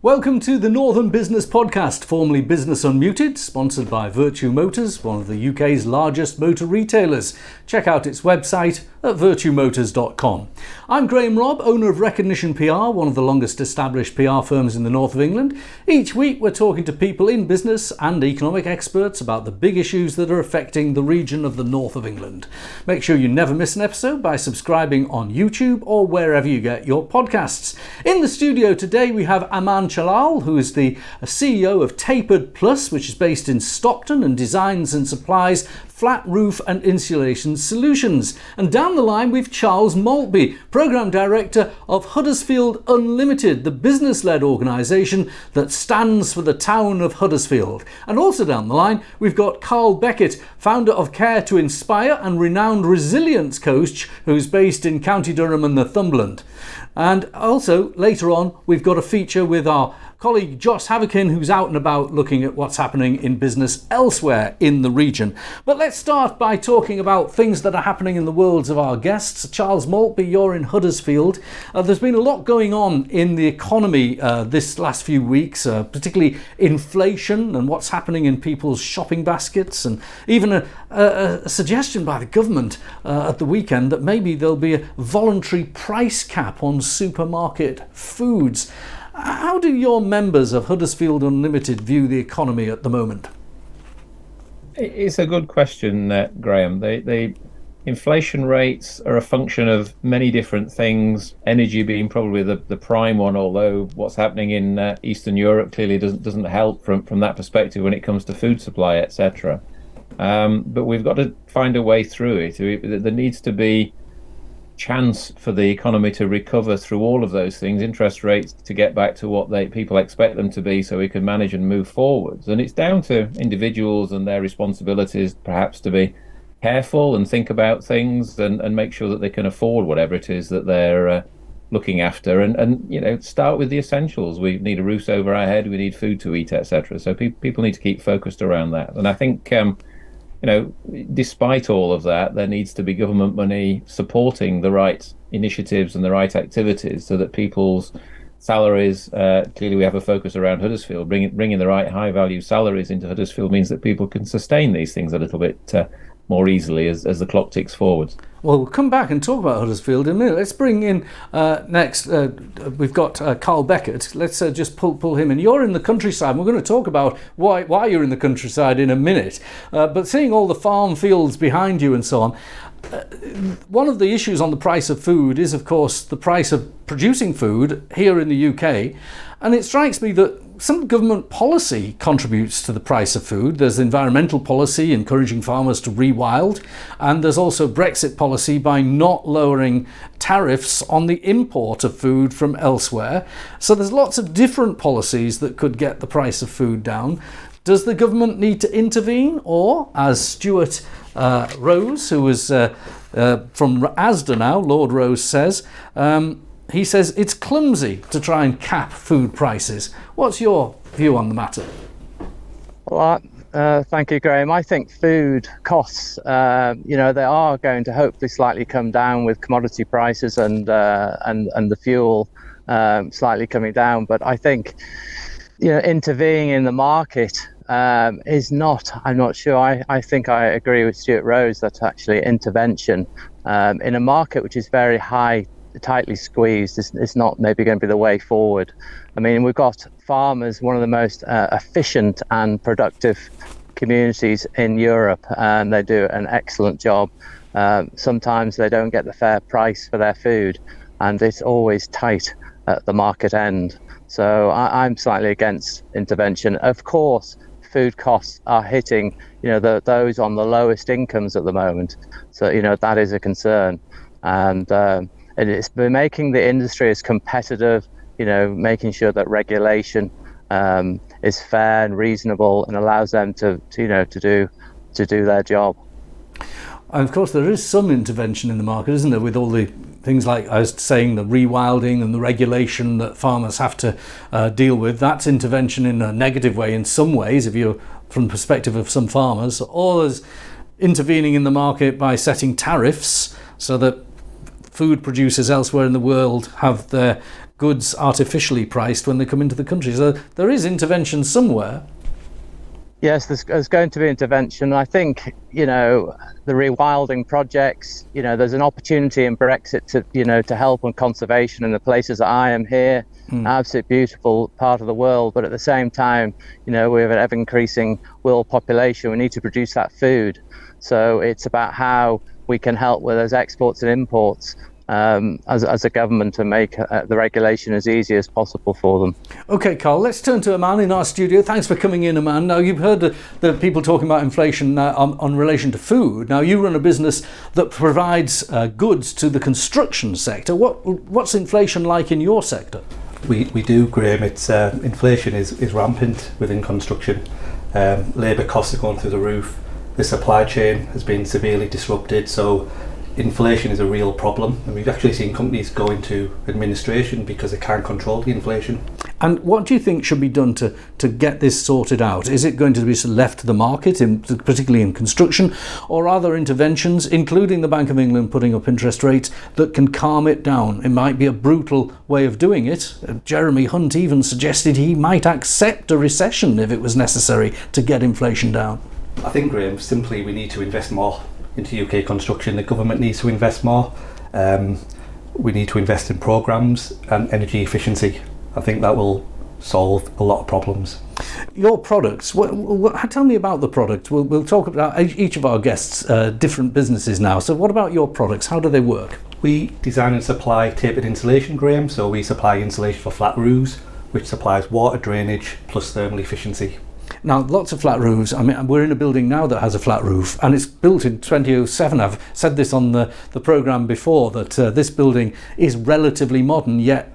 Welcome to the Northern Business Podcast, formerly Business Unmuted, sponsored by Virtue Motors, one of the UK's largest motor retailers. Check out its website at virtuemotors.com. I'm Graham Robb, owner of Recognition PR, one of the longest established PR firms in the north of England. Each week we're talking to people in business and economic experts about the big issues that are affecting the region of the north of England. Make sure you never miss an episode by subscribing on YouTube or wherever you get your podcasts. In the studio today we have Aman Chahal, who is the CEO of TaperedPlus, which is based in Stockton and designs and supplies flat roof and insulation solutions. And down the line we've Charles Maltby, Programme Director of Huddersfield Unlimited, the business-led organisation that stands for the town of Huddersfield. And also down the line we've got Karl Beckett, founder of Care to Inspire and renowned resilience coach, who's based in County Durham and Northumberland. And also later on we've got a feature with our colleague Josh Havikin, who's out and about looking at what's happening in business elsewhere in the region. But let's start by talking about things that are happening in the worlds of our guests. Charles Maltby, you're in Huddersfield. There's been a lot going on in the economy this last few weeks, particularly inflation and what's happening in people's shopping baskets, and even a suggestion by the government at the weekend that maybe there'll be a voluntary price cap on supermarket foods. How do your members of Huddersfield Unlimited view the economy at the moment? It's a good question, Graham. The inflation rates are a function of many different things, energy being probably the prime one, although what's happening in Eastern Europe clearly doesn't help from that perspective when it comes to food supply, etc. But we've got to find a way through it. There needs to be chance for the economy to recover through all of those things, interest rates to get back to what people expect them to be, so we can manage and move forwards. And it's down to individuals and their responsibilities perhaps to be careful and think about things and make sure that they can afford whatever it is that they're looking after, and start with the essentials. We need a roof over our head, we need food to eat, etc. So people need to keep focused around that. And I think despite all of that, there needs to be government money supporting the right initiatives and the right activities so that people's salaries, clearly we have a focus around Huddersfield, bringing the right high value salaries into Huddersfield means that people can sustain these things a little bit more easily as the clock ticks forward. Well, we'll come back and talk about Huddersfield in a minute. Let's bring in next, we've got Karl Beckett. Let's just pull him in. You're in the countryside. We're going to talk about why you're in the countryside in a minute. But seeing all the farm fields behind you and so on, one of the issues on the price of food is, of course, the price of producing food here in the UK. And it strikes me that some government policy contributes to the price of food. There's environmental policy encouraging farmers to rewild, and there's also Brexit policy by not lowering tariffs on the import of food from elsewhere. So there's lots of different policies that could get the price of food down. Does the government need to intervene, or, as Stuart Rose, who is from Asda now, Lord Rose says, he says it's clumsy to try and cap food prices. What's your view on the matter? Well, thank you, Graham. I think food costs, they are going to hopefully slightly come down with commodity prices and the fuel slightly coming down. But I think, intervening in the market is not. I'm not sure. I think I agree with Stuart Rose that actually intervention in a market which is very tightly squeezed is not maybe going to be the way forward. I mean, we've got farmers, one of the most efficient and productive communities in Europe, and they do an excellent job. Sometimes they don't get the fair price for their food, and it's always tight at the market end. So I'm slightly against intervention. Of course, food costs are hitting those on the lowest incomes at the moment, so that is a concern. And it's been making the industry as competitive, making sure that regulation is fair and reasonable and allows them to do their job. And of course, there is some intervention in the market, isn't there, with all the things like I was saying, the rewilding and the regulation that farmers have to deal with. That's intervention in a negative way in some ways, if you're from the perspective of some farmers, or there's intervening in the market by setting tariffs so that food producers elsewhere in the world have their goods artificially priced when they come into the country. So there is intervention somewhere. Yes, there's going to be intervention. I think, the rewilding projects, there's an opportunity in Brexit to help on conservation in the places that I am here. Absolutely beautiful part of the world. But at the same time, we have an ever increasing world population. We need to produce that food. So it's about how we can help with those exports and imports as a government to make the regulation as easy as possible for them. Okay, Karl, let's turn to Aman in our studio. Thanks for coming in, Aman. Now, you've heard the people talking about inflation on relation to food. Now, you run a business that provides goods to the construction sector. What's inflation like in your sector? We do, Graham. It's inflation is rampant within construction. Labour costs are going through the roof. The supply chain has been severely disrupted, so inflation is a real problem, and we've actually seen companies go into administration because they can't control the inflation. And what do you think should be done to get this sorted out? Is it going to be left to the market, particularly in construction, or are there interventions, including the Bank of England putting up interest rates, that can calm it down? It might be a brutal way of doing it. Jeremy Hunt even suggested he might accept a recession if it was necessary to get inflation down. I think, Graham, simply we need to invest more into UK construction. The government needs to invest more. We need to invest in programmes and energy efficiency. I think that will solve a lot of problems. Your products, tell me about the product. We'll talk about each of our guests' different businesses now. So what about your products? How do they work? We design and supply tapered insulation, Graham. So we supply insulation for flat roofs, which supplies water drainage plus thermal efficiency. Now, lots of flat roofs. I mean, we're in a building now that has a flat roof, and it's built in 2007. I've said this on the programme before, that this building is relatively modern, yet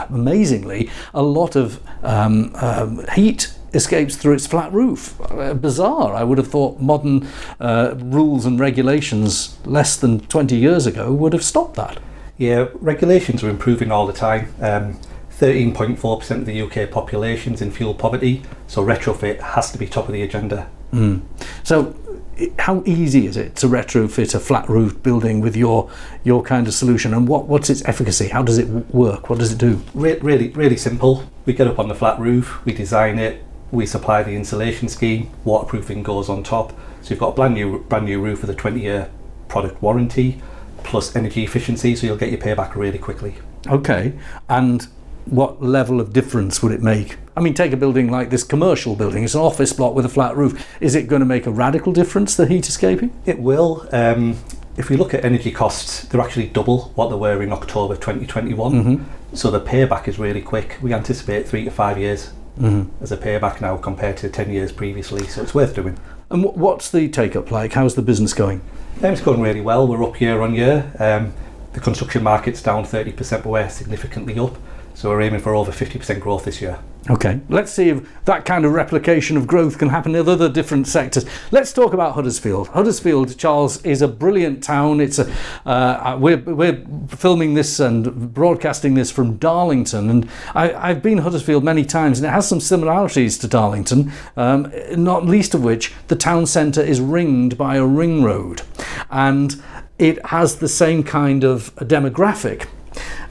amazingly, a lot of heat escapes through its flat roof. Bizarre. I would have thought modern rules and regulations less than 20 years ago would have stopped that. Yeah, regulations are improving all the time. 13.4% of the UK population's in fuel poverty, so retrofit has to be top of the agenda. So how easy is it to retrofit a flat roof building with your kind of solution, and what's its efficacy? How does it work? What does it do? Really simple. We get up on the flat roof, we design it, we supply the insulation scheme, waterproofing goes on top, so you've got a brand new roof with a 20-year product warranty plus energy efficiency, so you'll get your payback really quickly. Okay, and what level of difference would it make? I mean, take a building like this commercial building. It's an office block with a flat roof. Is it going to make a radical difference, the heat escaping? It will. If we look at energy costs, they're actually double what they were in October 2021. So the payback is really quick. We anticipate 3 to 5 years as a payback now compared to 10 years previously. So it's worth doing. And what's the take-up like? How's the business going? It's going really well. We're up year on year. The construction market's down 30%, but we're significantly up. So we're aiming for over 50% growth this year. Okay, let's see if that kind of replication of growth can happen in other different sectors. Let's talk about Huddersfield. Huddersfield, Charles, is a brilliant town. It's we're filming this and broadcasting this from Darlington, and I've been Huddersfield many times, and it has some similarities to Darlington, not least of which the town centre is ringed by a ring road, and it has the same kind of demographic.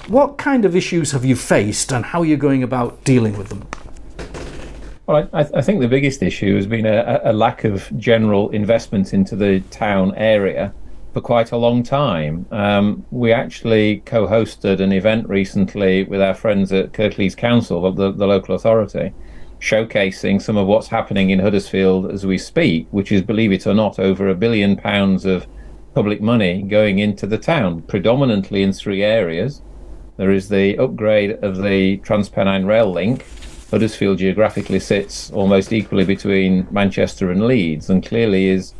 What kind of issues have you faced, and how are you going about dealing with them? Well, I think the biggest issue has been a lack of general investment into the town area for quite a long time. We actually co-hosted an event recently with our friends at Kirklees Council, the local authority, showcasing some of what's happening in Huddersfield as we speak, which is, believe it or not, over £1 billion of public money going into the town, predominantly in 3 areas. There is the upgrade of the Transpennine rail link. Huddersfield geographically sits almost equally between Manchester and Leeds, and clearly is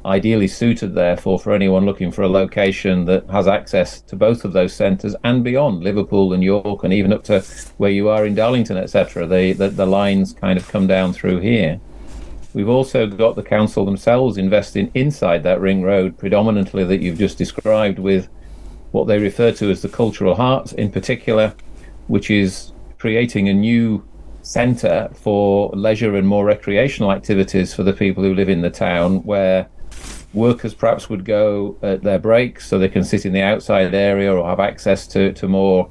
ideally suited, therefore, for anyone looking for a location that has access to both of those centres and beyond, Liverpool and York, and even up to where you are in Darlington, etc. The lines kind of come down through here. We've also got the council themselves investing inside that ring road, predominantly that you've just described, with what they refer to as the cultural heart in particular, which is creating a new centre for leisure and more recreational activities for the people who live in the town, where workers perhaps would go at their breaks so they can sit in the outside area or have access to more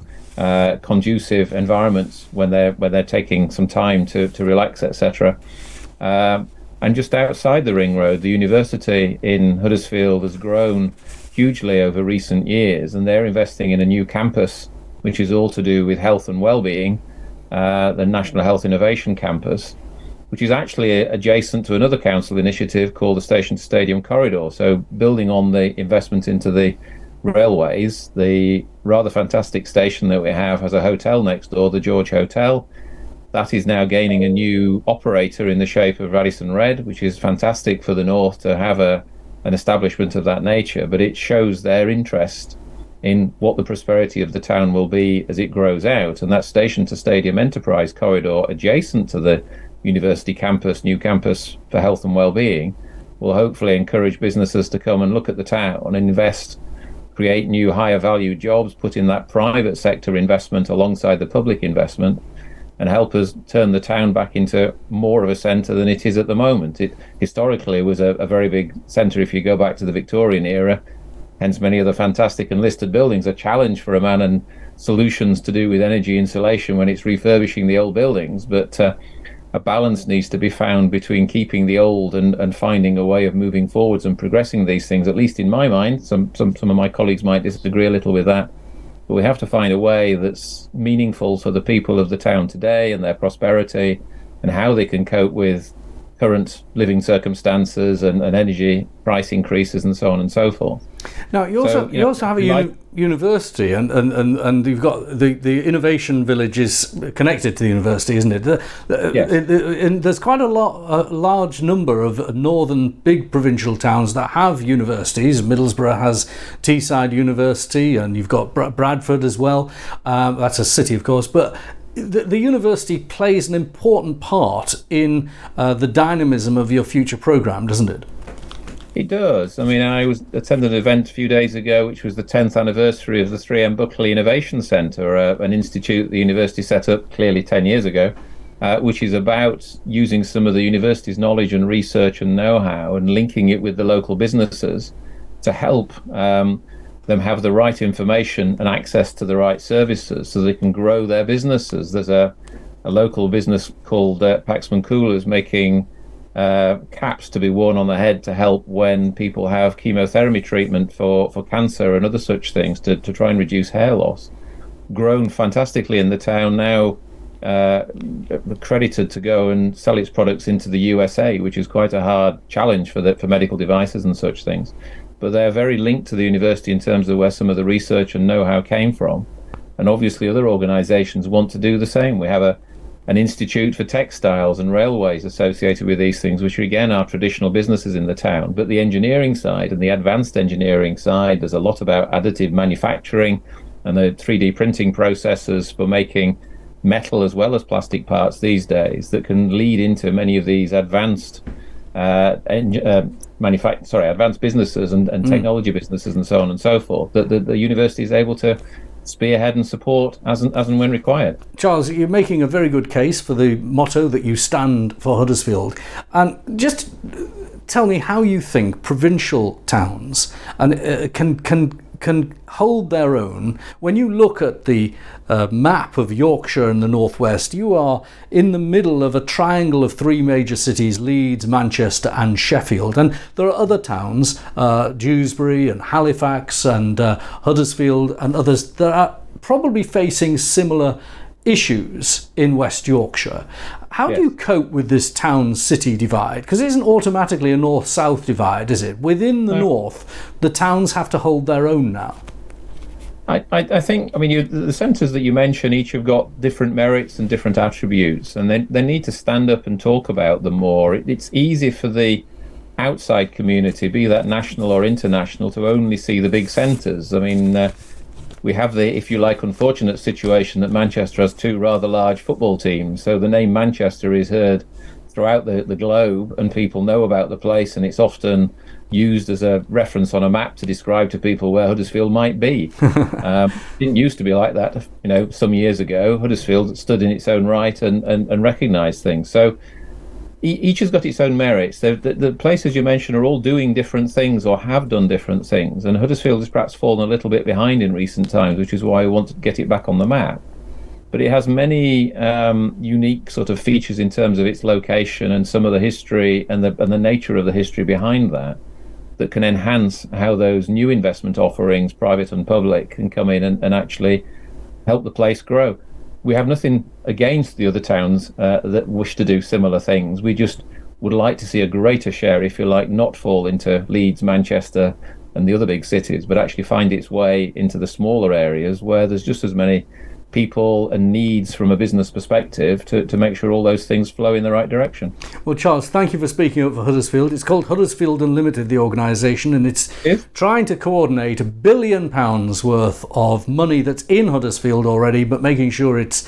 conducive environments when they're taking some time to relax, etc. And just outside the ring road, the university in Huddersfield has grown hugely over recent years, and they're investing in a new campus, which is all to do with health and well-being, the National Health Innovation Campus, which is actually adjacent to another council initiative called the Station to Stadium Corridor. So building on the investment into the railways, the rather fantastic station that we have has a hotel next door, the George Hotel. That is now gaining a new operator in the shape of Radisson Red, which is fantastic for the North to have an establishment of that nature. But it shows their interest in what the prosperity of the town will be as it grows out. And that Station to Stadium Enterprise Corridor adjacent to the university campus, new campus for health and well-being, will hopefully encourage businesses to come and look at the town and invest, create new higher value jobs, put in that private sector investment alongside the public investment, and help us turn the town back into more of a centre than it is at the moment. It historically was a very big centre if you go back to the Victorian era, hence many of the fantastic and listed buildings. A challenge for a man and solutions to do with energy insulation when it's refurbishing the old buildings, but a balance needs to be found between keeping the old and finding a way of moving forwards and progressing these things, at least in my mind. Some of my colleagues might disagree a little with that. But we have to find a way that's meaningful for the people of the town today and their prosperity and how they can cope with current living circumstances and energy price increases and so on and so forth. Now, you also have a university, and you've got the innovation village is connected to the university, isn't it? Yes. And there's quite a large number of northern big provincial towns that have universities. Middlesbrough has Teesside University, and you've got Bradford as well. That's a city, of course, but the university plays an important part in the dynamism of your future programme, doesn't it? It does. I mean, I attended an event a few days ago, which was the 10th anniversary of the 3M Buckley Innovation Centre, an institute the university set up clearly 10 years ago, which is about using some of the university's knowledge and research and know-how and linking it with the local businesses to help them have the right information and access to the right services so they can grow their businesses. There's a local business called Paxman Coolers making caps to be worn on the head to help when people have chemotherapy treatment for cancer and other such things to try and reduce hair loss. Grown fantastically in the town, now accredited to go and sell its products into the USA, which is quite a hard challenge for medical devices and such things. But they're very linked to the university in terms of where some of the research and know-how came from. And obviously other organisations want to do the same. We have an institute for textiles and railways associated with these things, which again are traditional businesses in the town. But the engineering side and the advanced engineering side, there's a lot about additive manufacturing and the 3D printing processes for making metal as well as plastic parts these days that can lead into many of these advanced advanced businesses and technology businesses and so on and so forth, that the university is able to spearhead and support as and when required. Charles, you're making a very good case for the motto that you stand for Huddersfield. And just tell me how you think provincial towns can hold their own. When you look at the map of Yorkshire and the Northwest, you are in the middle of a triangle of three major cities, Leeds, Manchester and Sheffield. And there are other towns, Dewsbury and Halifax and Huddersfield and others, that are probably facing similar issues in West Yorkshire. How do you cope with this town-city divide? Because it isn't automatically a north-south divide, is it? Within the north, the towns have to hold their own now. I think, the centres that you mention each have got different merits and different attributes, and they need to stand up and talk about them more. It's easy for the outside community, be that national or international, to only see the big centres. We have the, if you like, unfortunate situation that Manchester has two rather large football teams. So the name Manchester is heard throughout the globe and people know about the place, and it's often used as a reference on a map to describe to people where Huddersfield might be. Didn't used to be like that, some years ago. Huddersfield stood in its own right and recognised things. So each has got its own merits. The places you mentioned are all doing different things or have done different things, and Huddersfield has perhaps fallen a little bit behind in recent times, which is why I want to get it back on the map. But it has many unique sort of features in terms of its location and some of the history and the nature of the history behind that can enhance how those new investment offerings, private and public, can come in and actually help the place grow. We have nothing against the other towns that wish to do similar things. We just would like to see a greater share, if you like, not fall into Leeds, Manchester and the other big cities, but actually find its way into the smaller areas where there's just as many people and needs from a business perspective to make sure all those things flow in the right direction. Well, Charles, thank you for speaking up for Huddersfield. It's called Huddersfield Unlimited, the organisation, and it's trying to coordinate £1 billion worth of money that's in Huddersfield already, but making sure it's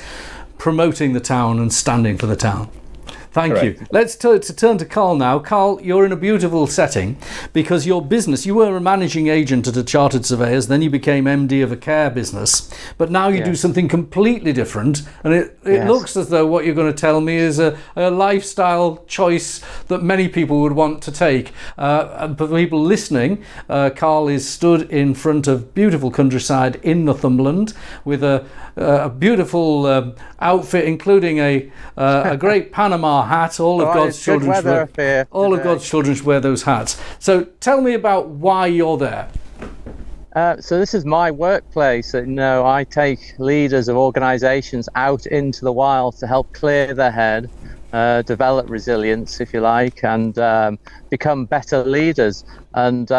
promoting the town and standing for the town. Thank Correct. you. Let's turn to Karl now. Karl, you're in a beautiful setting because your business, you were a managing agent at a chartered surveyors, then you became MD of a care business, but now you do something completely different, and it looks as though what you're going to tell me is a lifestyle choice that many people would want to take. And for people listening, Karl is stood in front of beautiful countryside in Northumberland with a beautiful outfit, including a great Panama hat. All of God's children should wear those hats. So tell me about why you're there. So this is my workplace. I take leaders of organisations out into the wild to help clear their head, develop resilience, if you like, and become better leaders. And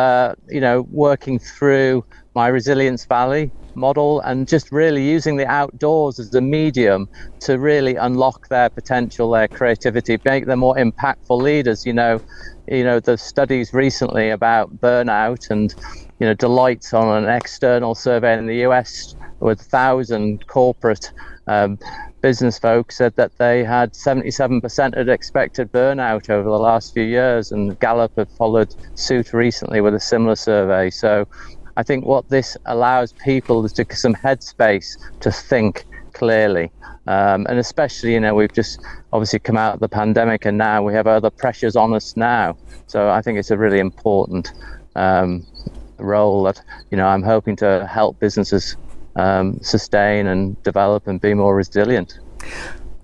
working through my Resilience Valley model and just really using the outdoors as a medium to really unlock their potential, their creativity, make them more impactful leaders. The studies recently about burnout and Deloitte's on an external survey in the US with 1,000 corporate business folks said that they had 77% had expected burnout over the last few years, and Gallup have followed suit recently with a similar survey. So I think what this allows people is to some headspace to think clearly, and especially we've just obviously come out of the pandemic, and now we have other pressures on us now. So I think it's a really important role that I'm hoping to help businesses sustain and develop and be more resilient.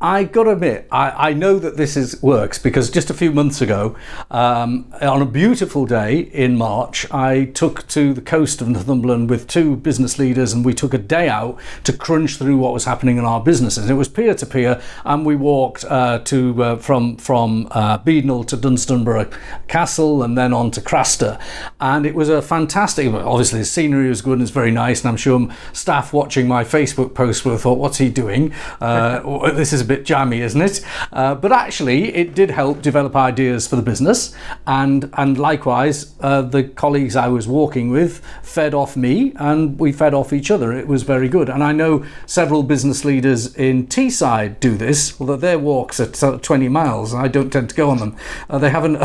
I got to admit, I know that this works because just a few months ago, on a beautiful day in March, I took to the coast of Northumberland with two business leaders, and we took a day out to crunch through what was happening in our businesses. It was peer to peer, and we walked from Beadnell to Dunstanburgh Castle and then on to Craster, and it was a fantastic. Obviously, the scenery was good and it's very nice, and I'm sure staff watching my Facebook post would have thought, "What's he doing? This is a bit jammy, isn't it?" But actually it did help develop ideas for the business, and likewise the colleagues I was walking with fed off me and we fed off each other. It was very good, and I know several business leaders in Teesside do this, although their walks are 20 miles and I don't tend to go on them. They haven't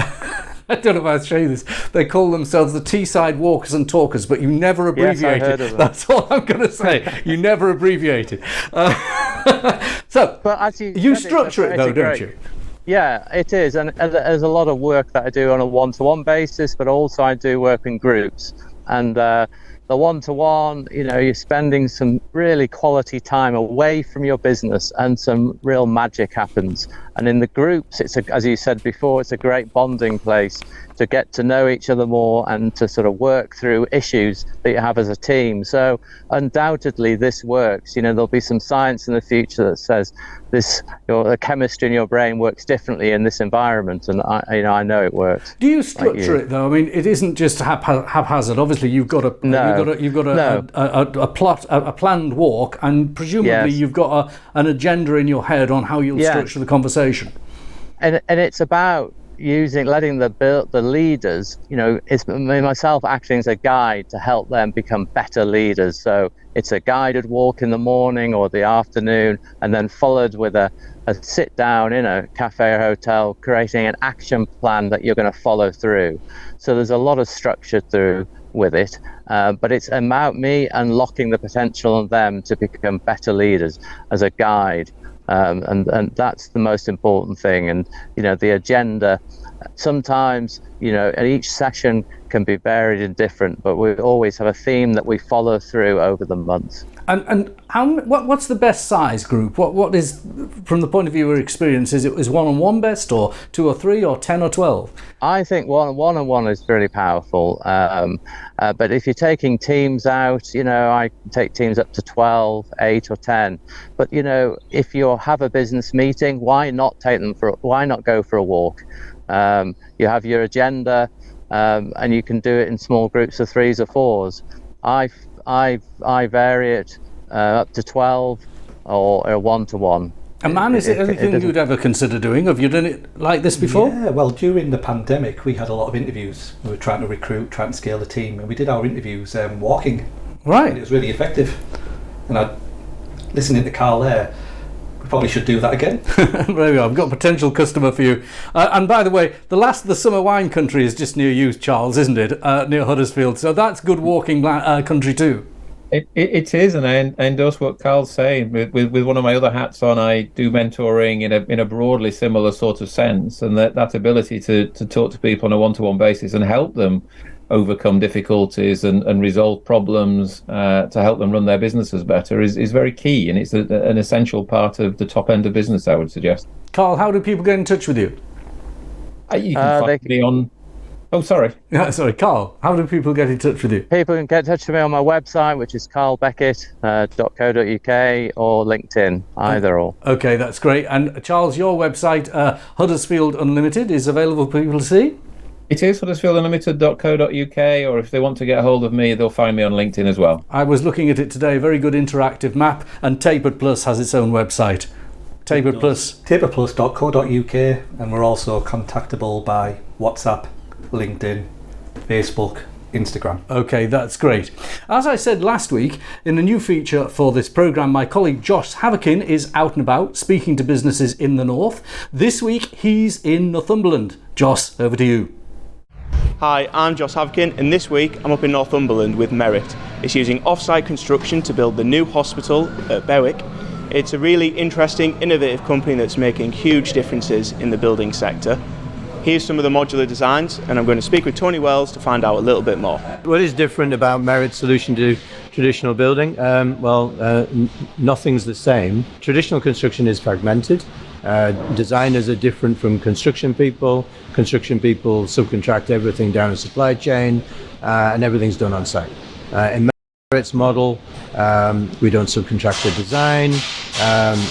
I don't know if I'll show you this. They call themselves the Teesside Walkers and Talkers, but you never abbreviate Yes, I heard it. of that. That's all I'm going to say. You never abbreviate it. But as you structure it though, don't you? Yeah, it is, and there's a lot of work that I do on a one-to-one basis, but also I do work in groups. And the one-to-one, you're spending some really quality time away from your business, and some real magic happens. And in the groups, as you said before, it's a great bonding place to get to know each other more and to sort of work through issues that you have as a team. So undoubtedly this works. There'll be some science in the future that says the chemistry in your brain works differently in this environment, and I know it works. Do you structure it though? I mean, it isn't just haphazard. Obviously, you've got a planned walk, and presumably you've got an agenda in your head on how you'll structure the conversation. And it's about letting the leaders, it's myself acting as a guide to help them become better leaders. So it's a guided walk in the morning or the afternoon, and then followed with a sit down in a cafe or hotel, creating an action plan that you're going to follow through. So there's a lot of structure through with it, but it's about me unlocking the potential of them to become better leaders as a guide. and that's the most important thing. And the agenda, sometimes and each session can be varied and different, but we always have a theme that we follow through over the month. And what's the best size group? What is, from the point of view of experience, is one-on-one best, or 2 or 3 or 10 or 12? I think one-on-one is really powerful. But if you're taking teams out, I take teams up to 12, 8 or 10. But if you have a business meeting, why not go for a walk? You have your agenda, and you can do it in small groups of 3s or 4s. I vary it up to 12 or a 1-to-1. Aman, is it anything you'd ever consider doing? Have you done it like this before? Yeah, well, during the pandemic, we had a lot of interviews. We were trying to recruit, trying to scale the team, and we did our interviews walking. Right. And it was really effective. And listening to Karl there, we probably should do that again. There we go. I've got a potential customer for you. And by the way, the last of the summer wine country is just near you, Charles, isn't it? Near Huddersfield. So that's good walking country too. It is, and I endorse what Karl's saying. With one of my other hats on, I do mentoring in a broadly similar sort of sense, and that ability to talk to people on a one-to-one basis and help them overcome difficulties and resolve problems to help them run their businesses better is very key, and it's an essential part of the top end of business, I would suggest. Karl, how do people get in touch with you? You can find me on... Oh, sorry. Yeah, sorry, Karl, how do people get in touch with you? People can get in touch with me on my website, which is karlbeckett.co.uk, or LinkedIn, either or. Okay, that's great. And Charles, your website, Huddersfield Unlimited, is available for people to see? It is huddersfieldunlimited.co.uk, or if they want to get a hold of me, they'll find me on LinkedIn as well. I was looking at it today, very good interactive map, and TaperedPlus has its own website. TaperedPlus. TaperedPlus.co.uk, and we're also contactable by WhatsApp, LinkedIn, Facebook, Instagram. Okay, that's great. As I said last week, in a new feature for this programme, my colleague Josh Haverkin is out and about speaking to businesses in the north. This week, he's in Northumberland. Josh, over to you. Hi, I'm Josh Haverkin, and this week I'm up in Northumberland with Merit. It's using off-site construction to build the new hospital at Berwick. It's a really interesting, innovative company that's making huge differences in the building sector. Here's some of the modular designs, and I'm going to speak with Tony Wells to find out a little bit more. What is different about Merit's solution to traditional building? Nothing's the same. Traditional construction is fragmented. Designers are different from construction people. Construction people subcontract everything down a supply chain, and everything's done on site. In Merit's model, we don't subcontract the design.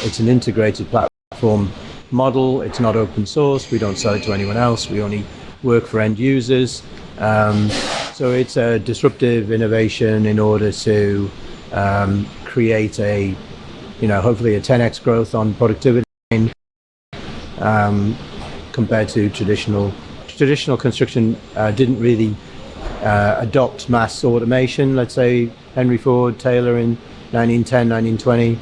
It's an integrated platform model. It's not open source. We don't sell it to anyone else. We only work for end users. So it's a disruptive innovation in order to create hopefully a 10x growth on productivity compared to traditional construction. Didn't really adopt mass automation. Let's say Henry Ford, Taylor in 1910, 1920.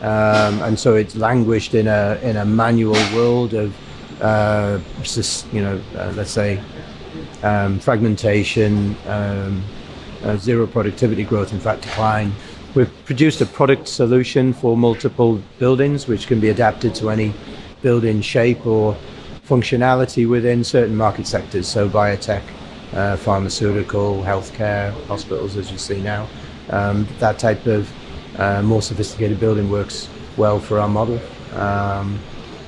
And so it's languished in a manual world of let's say fragmentation, zero productivity growth, in fact decline. We've produced a product solution for multiple buildings which can be adapted to any building shape or functionality within certain market sectors, so biotech, pharmaceutical, healthcare, hospitals, as you see now. That type of more sophisticated building works well for our model,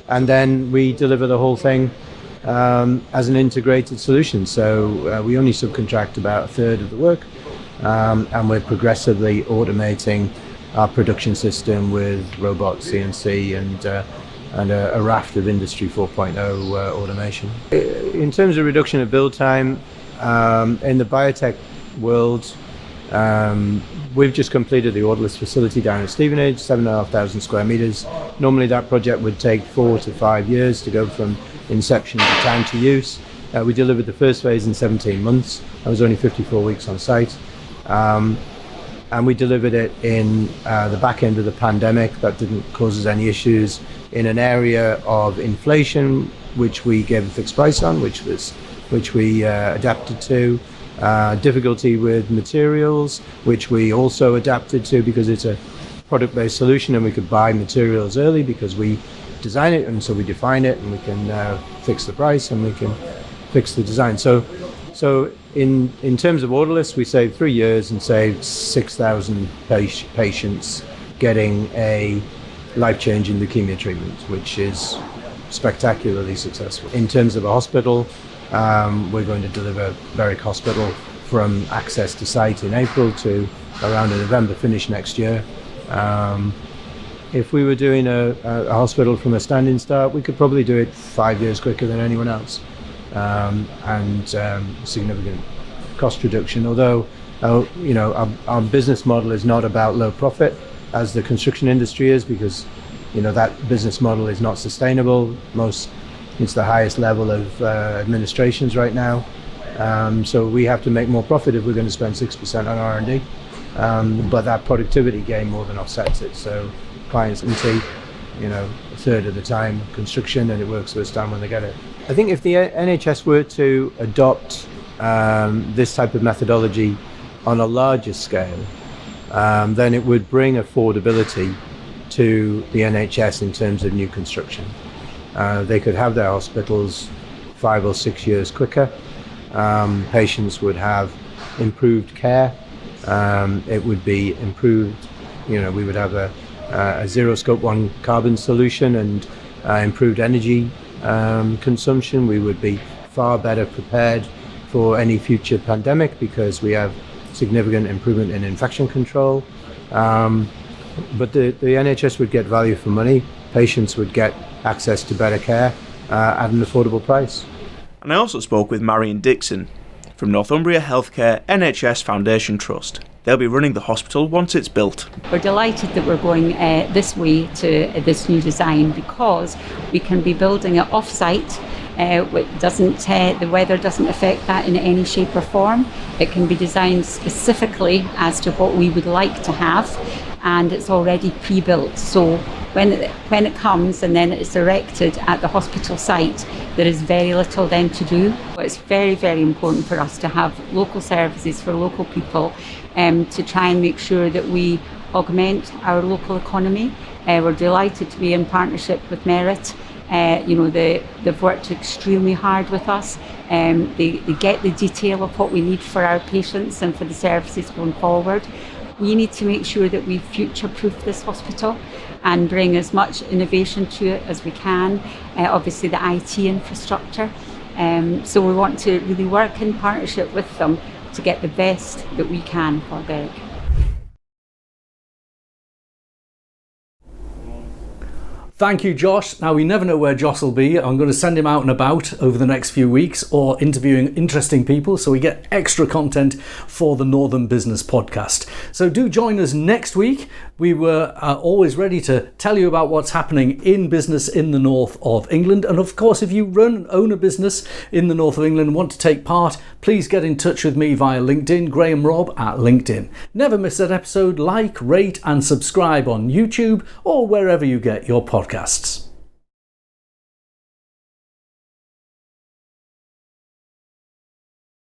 and then we deliver the whole thing as an integrated solution. So we only subcontract about a third of the work, and we're progressively automating our production system with robots, CNC, and a raft of Industry 4.0 automation. In terms of reduction of build time, in the biotech world, we've just completed the Autolus facility down at Stevenage, 7,500 square meters. Normally that project would take 4 to 5 years to go from inception to time to use. We delivered the first phase in 17 months. I was only 54 weeks on site. And we delivered it in the back end of the pandemic. That didn't cause us any issues in an area of inflation, which we gave a fixed price on, which we adapted to. Difficulty with materials, which we also adapted to because it's a product-based solution, and we could buy materials early because we design it, and so we define it, and we can fix the price, and we can fix the design. So in terms of order lists, we saved 3 years and saved 6,000 patients getting a life-changing leukemia treatment, which is spectacularly successful. In terms of a hospital, we're going to deliver Berwick Hospital from access to site in April to around a November finish next year. If we were doing a hospital from a standing start, we could probably do it 5 years quicker than anyone else, and significant cost reduction. Although, our business model is not about low profit, as the construction industry is, because that business model is not sustainable. It's the highest level of administrations right now. So we have to make more profit if we're going to spend 6% on R&D. But that productivity gain more than offsets it. So clients can see, a third of the time construction, and it works first time when they get it. I think if the NHS were to adopt this type of methodology on a larger scale, then it would bring affordability to the NHS in terms of new construction. They could have their hospitals 5 or 6 years quicker. Patients would have improved care. It would be improved, we would have a zero scope 1 carbon solution and improved energy consumption. We would be far better prepared for any future pandemic because we have significant improvement in infection control. But the NHS would get value for money. Patients would get access to better care at an affordable price. And I also spoke with Marion Dixon from Northumbria Healthcare NHS Foundation Trust. They'll be running the hospital once it's built. We're delighted that we're going this way to this new design because we can be building it off-site. The weather doesn't affect that in any shape or form. It can be designed specifically as to what we would like to have, and it's already pre-built. So when it comes and then it's erected at the hospital site, there is very little then to do. It's very, very important for us to have local services for local people, to try and make sure that we augment our local economy. We're delighted to be in partnership with Merit. They've worked extremely hard with us. They get the detail of what we need for our patients and for the services going forward. We need to make sure that we future-proof this hospital and bring as much innovation to it as we can. Obviously the IT infrastructure. So we want to really work in partnership with them to get the best that we can for Berwick. Thank you, Josh. Now, we never know where Josh will be. I'm going to send him out and about over the next few weeks or interviewing interesting people so we get extra content for the Northern Business Podcast. So do join us next week. We were always ready to tell you about what's happening in business in the north of England. And of course, if you own a business in the north of England and want to take part, please get in touch with me via LinkedIn, Graham Robb at LinkedIn. Never miss an episode. Like, rate and subscribe on YouTube or wherever you get your podcasts.